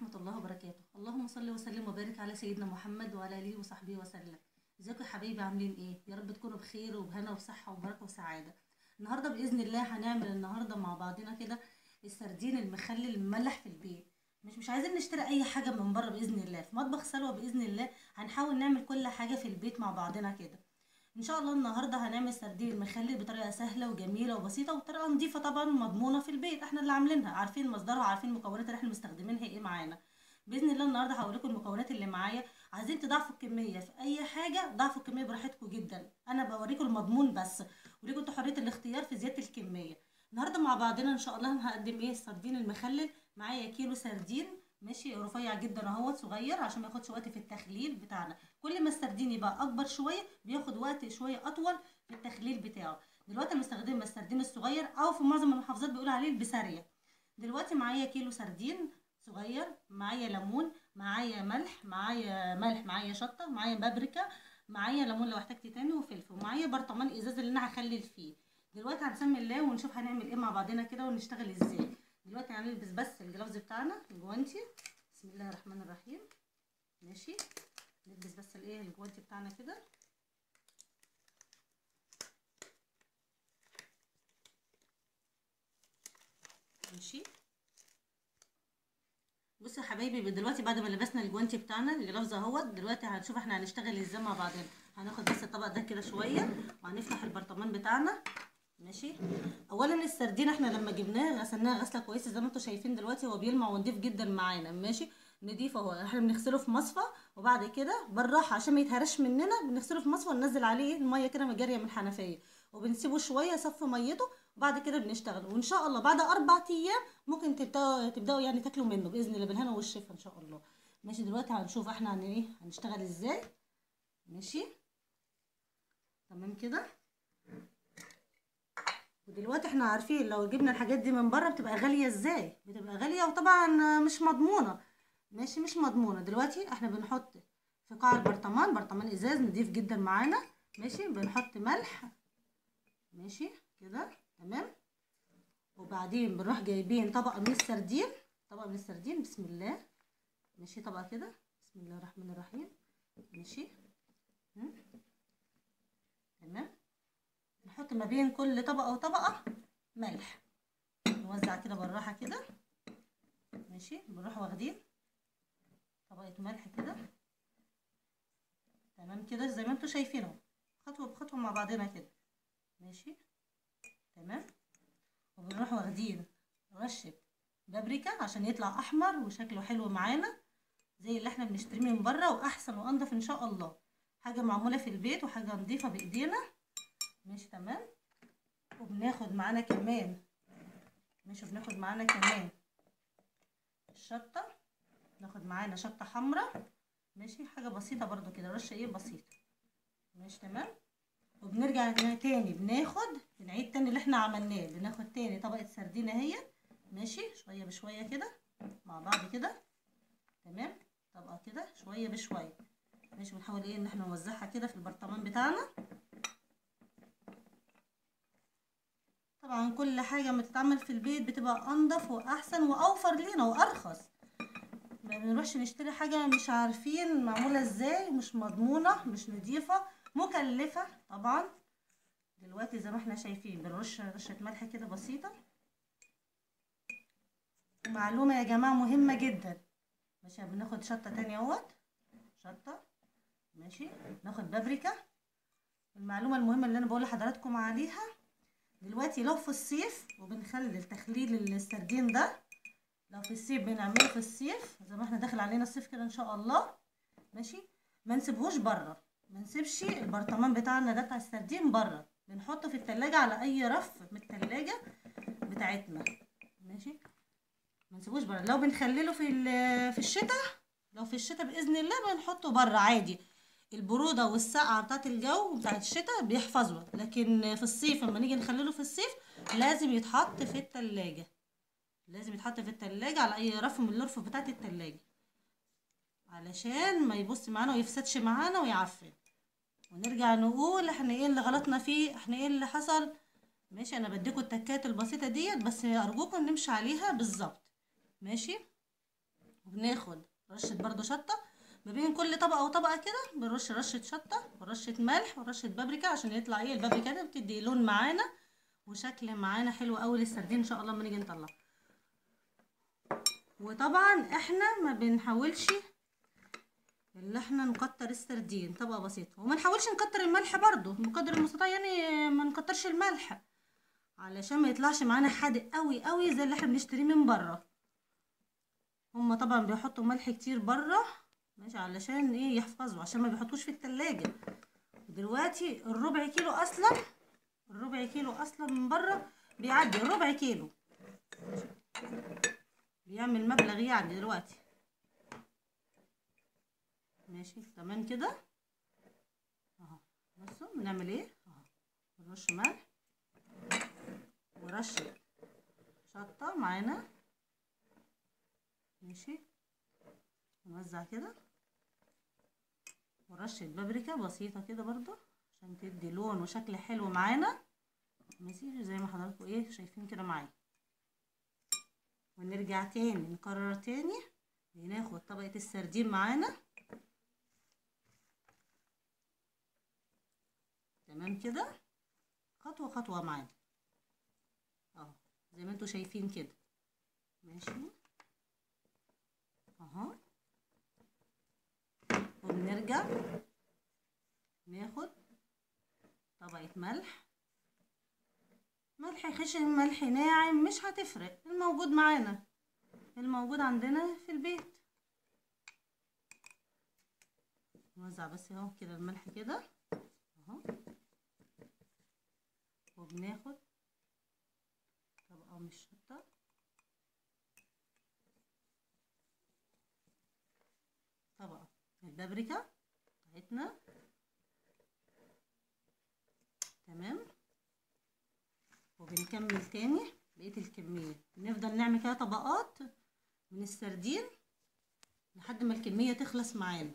ورحمة الله وبركاته. اللهم صل وسلم وبارك على سيدنا محمد وعلى آله وصحبه وسلم. ازيكم يا حبايبي، عاملين ايه؟ يا رب تكونوا بخير وبهنا وصحة وبركة وسعادة. النهارده بإذن الله هنعمل مع بعضنا كده السردين المخلل المملح في البيت. مش عايزين نشتري اي حاجة من بره بإذن الله، في مطبخ سلوى بإذن الله هنحاول نعمل كل حاجة في البيت مع بعضنا كده. ان شاء الله النهارده هنعمل سردين مخلل بطريقه سهله وجميله وبسيطه وبطريقه نظيفه طبعا ومضمونه في البيت، احنا اللي عاملينها، عارفين مصدرها وعارفين المكونات اللي احنا مستخدمينها ايه معانا. باذن الله النهارده هوريكم المكونات اللي معايا. عايزين تضاعفوا الكميه في اي حاجه ضاعفوا الكميه براحتكم جدا، انا بوريكم المضمون بس، وليكم انتوا حريه الاختيار في زياده الكميه. النهارده مع بعضنا ان شاء الله هقدم ايه؟ السردين المخلل. معايا كيلو سردين ماشي، رفيع جدا اهوت، صغير عشان ما ياخدش وقت في التخليل بتاعنا. كل ما السردين يبقى اكبر شويه بياخد وقت شويه اطول في التخليل بتاعه. دلوقتي انا مستخدمه السردين الصغير، او في معظم المحافظات بيقولوا عليه البسارية. دلوقتي معايا كيلو سردين صغير، معايا ليمون، معايا شطه، معايا بابريكا، معايا ليمون لو احتجت تاني، وفلفل، ومعايا برطمان ازاز اللي انا هخلل فيه. دلوقتي هنسمي الله ونشوف هنعمل ايه مع بعضنا كده ونشتغل ازاي. دلوقتي هنلبس بس الجلافز بتاعنا، الجوانتي. بسم الله الرحمن الرحيم. ماشي، نلبس بس الايه الجوانتي بتاعنا كده. ماشي، بصوا يا حبايبي، دلوقتي بعد ما لبسنا الجوانتي بتاعنا الجلافز اهوت، دلوقتي هنشوف احنا هنشتغل ازاي مع بعضنا. هناخد بس الطبق ده كده شويه وهنفتح البرطمان بتاعنا. ماشي، اولا السردين احنا لما جبناه غسلناه غسله كويسه زي ما انتم شايفين، دلوقتي هو بيلمع ونضيف جدا معانا. ماشي، نضيف اهو. احنا بنغسله في مصفى، وبعد كده بالراحه عشان ما يتهرش مننا بنغسله في مصفى وننزل عليه الميه كده جاريه من الحنفيه، وبنسيبه شويه يصفي ميته، وبعد كده بنشتغل. وان شاء الله بعد 4 ايام ممكن تبداوا يعني تاكلوا منه باذن الله، بالهنا والشفا ان شاء الله. ماشي، دلوقتي هنشوف احنا هنشتغل ازاي. ماشي، تمام كده. ودلوقتي احنا عارفين لو جبنا الحاجات دي من بره بتبقى غاليه ازاي، بتبقى غاليه وطبعا مش مضمونه. ماشي، مش مضمونه. دلوقتي احنا بنحط في قاع البرطمان، برطمان ازاز نضيف جدا معانا. ماشي، بنحط ملح. ماشي كده، تمام. وبعدين بنروح جايبين طبقه من السردين، بسم الله. ماشي، طبقه كده، بسم الله الرحمن الرحيم. ماشي، تمام. نحط ما بين كل طبقه وطبقه ملح، نوزع كده بالراحه كده. ماشي، بنروح واخدين طبقه ملح كده، تمام كده زي ما انتوا شايفين اهو، خطوه بخطوه مع بعضنا كده. ماشي، تمام. وبنروح واخدين رشه بابريكا عشان يطلع احمر وشكله حلو معانا زي اللي احنا بنشتريه من بره، واحسن وانضف ان شاء الله. حاجه معموله في البيت وحاجه نظيفه بايدينا. ماشي، تمام. وبناخد معانا كمان الشطه، ناخد معانا شطه حمراء. ماشي، حاجه بسيطه برضو كده، رشه بسيطه. ماشي، تمام. وبنرجع تاني بنعيد تاني اللي احنا عملناه، بناخد تاني طبقه سردينه اهي. ماشي، شويه بشويه كده مع بعض كده، تمام. طبقه كده شويه بشويه. ماشي، بنحاول ان احنا نوزعها كده في البرطمان بتاعنا. طبعا كل حاجه ما تتعمل في البيت بتبقى انضف واحسن واوفر لينا وارخص. ما بنروحش نشتري حاجه مش عارفين معموله ازاي، مش مضمونه، مش نظيفه، مكلفه طبعا. دلوقتي زي ما احنا شايفين بنرش رشه ملح كده بسيطه. معلومه يا جماعه مهمه جدا. ماشي، بناخد شطه تانية اهوت، شطه. ماشي، ناخد بابريكا. المعلومه المهمه اللي انا بقول لحضراتكم عليها، دلوقتي لو في الصيف وبنخلي تخليل السردين ده، لو في الصيف بنعمله في الصيف زي ما احنا داخل علينا الصيف كده ان شاء الله. ماشي، ما نسيبهوش بره، ما نسيبش البرطمان بتاعنا ده بتاع السردين بره، بنحطه في التلاجة على اي رف من التلاجة بتاعتنا. ماشي، ما نسيبوش بره. لو بنخلله في الشتاء، لو في الشتاء باذن الله بنحطه بره عادي، البروده والسقعه بتاعت الجو بتاعت الشتاء بيحفظه. لكن في الصيف لما نيجي نخلله في الصيف لازم يتحط في التلاجة، على اي رف من الرفوف بتاعت التلاجة، علشان ما يبص معانا ويفسدش معانا ويعفن. ونرجع نقول احنا ايه اللي غلطنا فيه، احنا ايه اللي حصل. ماشي، انا بديكوا التكات البسيطه ديت بس، ارجوكم نمشي عليها بالظبط. ماشي، وبناخد رشه برضو شطه ما بين كل طبقه وطبقه كده، بنرش رشه شطه ورشه ملح ورشه بابريكا عشان يطلع ايه البابريكا ده بتدي لون معانا وشكل معانا حلو قوي للسردين ان شاء الله لما نيجي نطلع. وطبعا احنا ما بنحاولش اللي احنا نكتر السردين، طبقه بسيطه، وما نحاولش نكتر الملح برضو بقدر المستطاع، يعني ما نكترش الملح علشان ما يطلعش معانا حادق قوي قوي زي اللي احنا بنشتريه من بره. هما طبعا بيحطوا ملح كتير بره ماشي علشان ايه يحفظوا، عشان ما بيحطوش في التلاجة. دلوقتي الربع كيلو اصلا، الربع كيلو اصلا من بره بيعدي الربع كيلو، بيعمل مبلغ يعني دلوقتي. ماشي تمام كده اهو. بصوا بنعمل ايه اهو، بنرش ملح ورشه شطه معانا ماشي، نوزع كده، ورشه بابريكا بسيطه كده برضو عشان تدي لون وشكل حلو معانا ماشي زي ما حضراتكم ايه شايفين كده معايا. ونرجع تاني نكرر تاني، بناخد طبقه السردين معانا تمام كده خطوه خطوه معانا اهو زي ما انتوا شايفين كده ماشي اهو. وبنرجع ناخد طبقة ملح، ملح خشن ملح ناعم مش هتفرق، الموجود معانا الموجود عندنا في البيت. نوزع بس اهو كده الملح كده اهو. وبناخد طبقة من الشطة، طبقة من البابريكا بتاعتنا تمام. وبنكمل تاني بقية الكمية، نفضل نعمل كده طبقات من السردين لحد ما الكمية تخلص معانا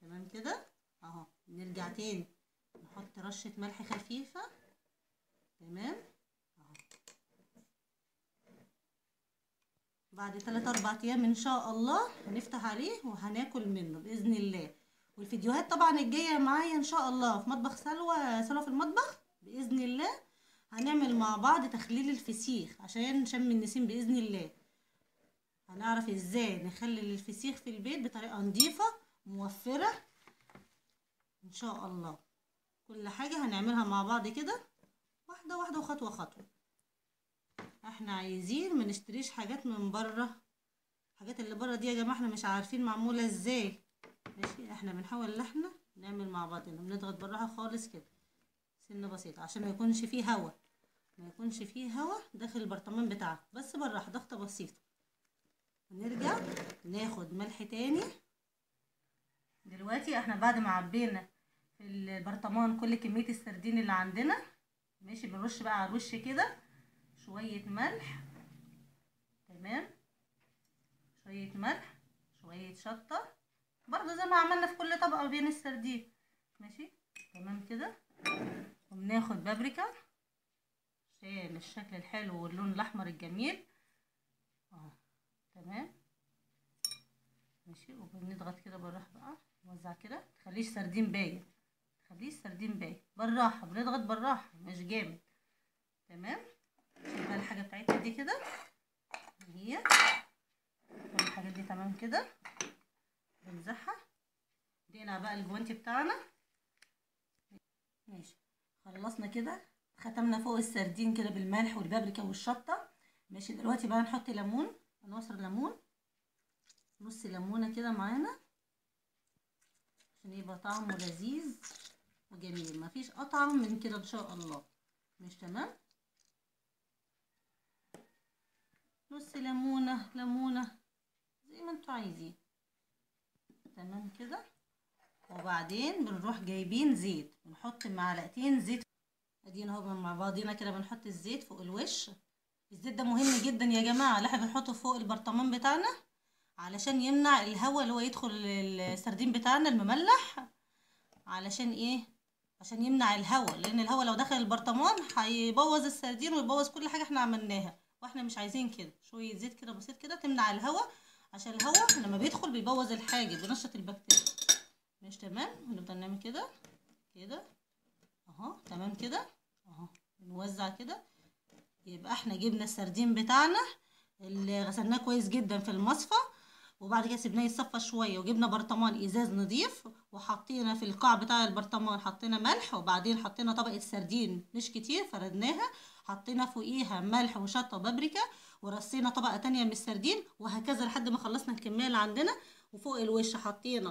تمام كده اهو. نرجع تاني نحط رشة ملح خفيفة تمام اهو. بعد 3-4 ايام ان شاء الله هنفتح عليه وهناكل منه باذن الله. والفيديوهات طبعا الجايه معايا ان شاء الله في مطبخ سلوى في المطبخ باذن الله هنعمل مع بعض تخليل الفسيخ عشان شم النسيم باذن الله. هنعرف ازاي نخلل الفسيخ في البيت بطريقه نظيفه موفره ان شاء الله. كل حاجه هنعملها مع بعض كده واحده واحده وخطوه خطوه. احنا عايزين ما نشتريش حاجات من بره، الحاجات اللي بره دي يا جماعه احنا مش عارفين معموله ازاي ماشي. احنا بنحاول ان احنا نعمل مع بعضنا، بنضغط بالراحه خالص كده سنه بسيطه عشان ما يكونش فيه هوا، ما يكونش فيه هوا داخل البرطمان بتاعك، بس بالراحه ضغطه بسيطه. ونرجع ناخد ملح تاني. دلوقتي احنا بعد ما عبينا في البرطمان كل كميه السردين اللي عندنا ماشي، بنرش بقى على الوش كده شويه ملح تمام، شويه ملح شويه شطه برضو زي ما عملنا في كل طبقه بين السردين ماشي تمام كده. وبناخد بابريكا عشان الشكل الحلو واللون الاحمر الجميل اهو تمام ماشي. وبنضغط كده بالراحه بقى، نوزع كده، تخليش سردين باين، تخليش سردين باين بالراحه، بنضغط بالراحه مش جامد تمام. نشيل بقى الحاجه بتاعتنا دي كده هي كل الحاجات دي تمام كده، بنزحها دينا بقى الجوانتي بتاعنا ماشي. خلصنا كده، ختمنا فوق السردين كده بالملح والبابريكا والشطه ماشي. دلوقتي بقى نحط ليمون، هنعصر ليمون نص ليمونه كده معانا عشان يبقى طعمه لذيذ وجميل، مفيش اطعم من كده ان شاء الله مش تمام. نص ليمونه ليمونه زي ما انتوا عايزين تمام كده. وبعدين بنروح جايبين زيت، بنحط معلقتين زيت ادينا اهو مع بعضينا كده، بنحط الزيت فوق الوش. الزيت ده مهم جدا يا جماعه اللي احنا بنحطه فوق البرطمان بتاعنا علشان يمنع الهواء اللي هو يدخل السردين بتاعنا المملح. علشان ايه؟ عشان يمنع الهواء، لان الهواء لو دخل البرطمان هيبوظ السردين ويبوظ كل حاجه احنا عملناها، واحنا مش عايزين كده. شويه زيت كده بسيط كده تمنع الهواء عشان الهواء لما بيدخل بيبوظ الحاجه، بينشط البكتيريا. مش تمام؟ ونفضل نعمل كده كده اهو. تمام كده اهو. نوزع كده. يبقى احنا جبنا السردين بتاعنا اللي غسلناه كويس جدا في المصفى، وبعد كده سيبناه يتصفى شويه، وجبنا برطمان ازاز نظيف، وحطينا في القاع بتاع البرطمان حطينا ملح، وبعدين حطينا طبقه سردين مش كتير فردناها، حطينا فوقيها ملح وشطه وبابريكا، ورصينا طبقه تانية من السردين، وهكذا لحد ما خلصنا الكميه اللي عندنا. وفوق الوش حطينا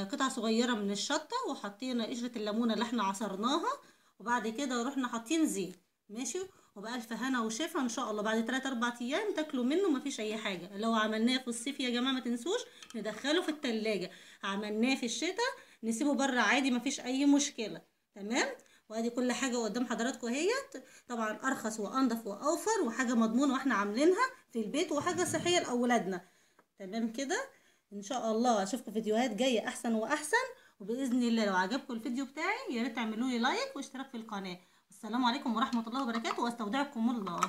قطعه صغيره من الشطه، وحطينا قشره الليمونه اللي احنا عصرناها، وبعد كده رحنا حاطين زيت. ماشي. وبألف هنا وشفا ان شاء الله بعد 3 4 ايام تاكلوا منه مفيش اي حاجه. لو عملناه في الصيف يا جماعه ما تنسوش ندخله في التلاجة، عملناه في الشتاء نسيبه بره عادي مفيش اي مشكله. تمام. وادي كل حاجه قدام حضراتكم اهيت. طبعا ارخص وانضف واوفر وحاجه مضمونه واحنا عاملينها في البيت وحاجه صحيه لاولادنا. تمام كده. ان شاء الله اشوفكم فيديوهات جايه احسن واحسن. وباذن الله لو عجبكم الفيديو بتاعي يا ريت تعملوا لي لايك واشتراك في القناه. السلام عليكم ورحمه الله وبركاته، واستودعكم الله.